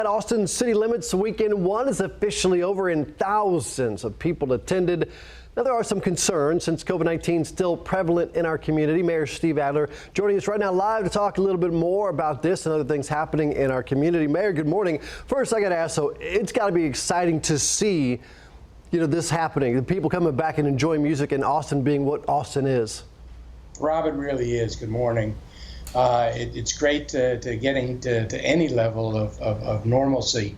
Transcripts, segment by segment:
At Austin city limits, weekend one is officially over and thousands of people attended. Now, there are some concerns since COVID-19 is still prevalent in our community. Mayor Steve Adler joining us right now live to talk a little bit more about this and other things happening in our community. Mayor, good morning. First, I got to ask, so it's got to be exciting to see, this happening, the people coming back and enjoying music and Austin being what Austin is. Rob, it really is. Good morning. It's great to getting to any level of normalcy.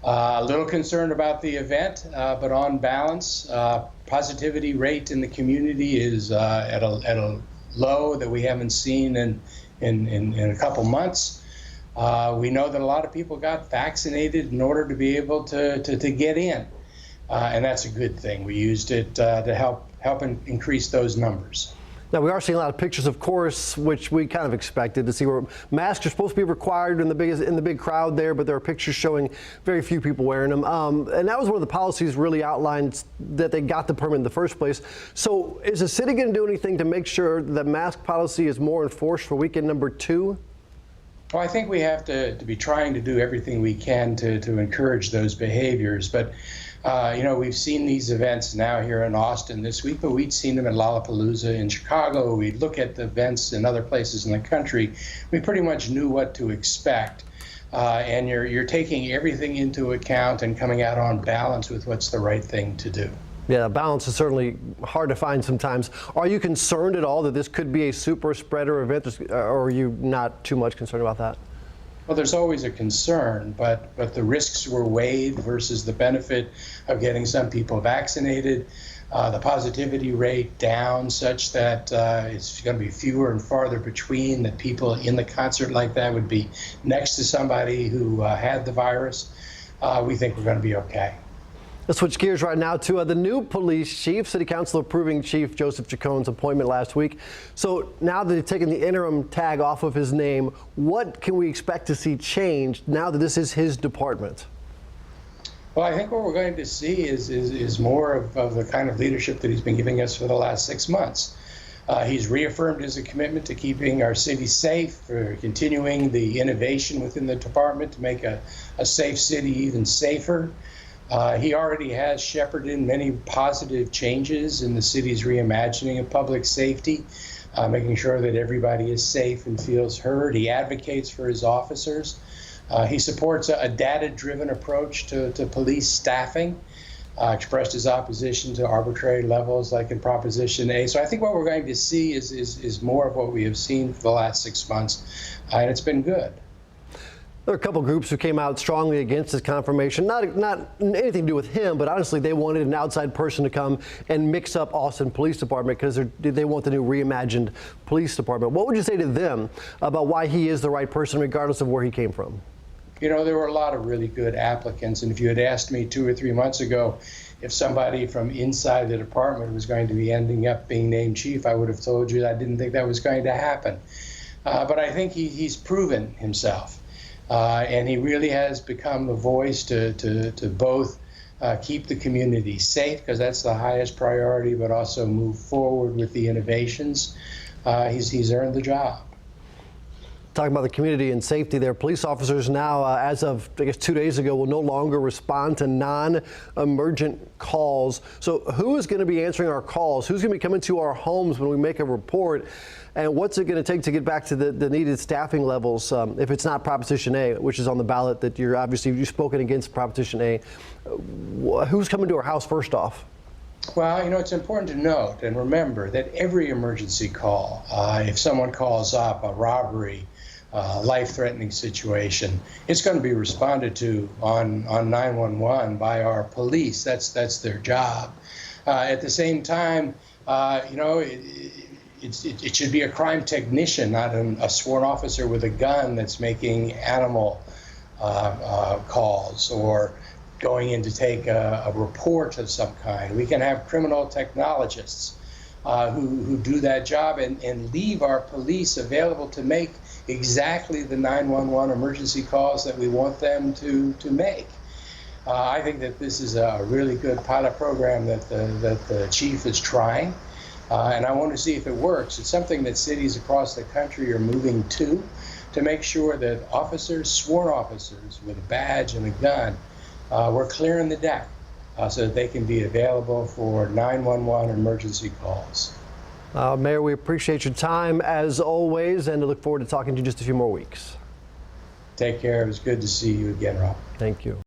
A little concerned about the event, but on balance, positivity rate in the community is at a low that we haven't seen in a couple months. We know that a lot of people got vaccinated in order to be able to get in, and that's a good thing. We used it to help increase those numbers. Now, we are seeing a lot of pictures, of course, which we kind of expected to see, where masks are supposed to be required in the big crowd there, but there are pictures showing very few people wearing them. And that was one of the policies really outlined that they got the permit in the first place. So is the city going to do anything to make sure that mask policy is more enforced for weekend number 2? Well, I think we have to be trying to do everything we can to encourage those behaviors. But, we've seen these events now here in Austin this week, but we'd seen them at Lollapalooza in Chicago. We'd look at the events in other places in the country. We pretty much knew what to expect. And you're taking everything into account and coming out on balance with what's the right thing to do. Yeah, balance is certainly hard to find sometimes. Are you concerned at all that this could be a super spreader event, or are you not too much concerned about that? Well, there's always a concern, but the risks were weighed versus the benefit of getting some people vaccinated. The positivity rate down such that it's going to be fewer and farther between that people in the concert like that would be next to somebody who had the virus. We think we're going to be okay. Let's switch gears right now to the new police chief. City Council approving Chief Joseph Chacon's appointment last week. So now that they've taken the interim tag off of his name, what can we expect to see changed now that this is his department? Well, I think what we're going to see is more of the kind of leadership that he's been giving us for the last 6 months. He's reaffirmed his commitment to keeping our city safe, for continuing the innovation within the department to make a safe city even safer. He already has shepherded many positive changes in the city's reimagining of public safety, making sure that everybody is safe and feels heard. He advocates for his officers. He supports a data-driven approach to police staffing, expressed his opposition to arbitrary levels like in Proposition A. So I think what we're going to see is more of what we have seen for the last 6 months, and it's been good. There are a couple groups who came out strongly against his confirmation. Not anything to do with him, but honestly, they wanted an outside person to come and mix up Austin Police Department because they want the new reimagined police department. What would you say to them about why he is the right person, regardless of where he came from? There were a lot of really good applicants, and if you had asked me 2 or 3 months ago if somebody from inside the department was going to be ending up being named chief, I would have told you I didn't think that was going to happen. But I think he's proven himself. And he really has become a voice to both keep the community safe, because that's the highest priority, but also move forward with the innovations. He's earned the job. Talking about the community and safety there, police officers now, as of, I guess, 2 days ago, will no longer respond to non-emergent calls. So who is going to be answering our calls? Who's going to be coming to our homes when we make a report? And what's it going to take to get back to the needed staffing levels if it's not Proposition A, which is on the ballot that you've spoken against Proposition A? Who's coming to our house first off? Well, it's important to note and remember that every emergency call, if someone calls up a robbery, life-threatening situation, it's going to be responded to on 911 by our police. That's their job. At the same time, it should be a crime technician, not a sworn officer with a gun that's making animal calls or going in to take a report of some kind. We can have criminal technologists who do that job and leave our police available to make exactly the 911 emergency calls that we want them to make. I think that this is a really good pilot program that the chief is trying, and I want to see if it works. It's something that cities across the country are moving to to make sure that officers, sworn officers with a badge and a gun, we're clearing the deck so that they can be available for 911 emergency calls. Mayor, we appreciate your time as always, and I look forward to talking to you just a few more weeks. Take care. It was good to see you again, Rob. Thank you.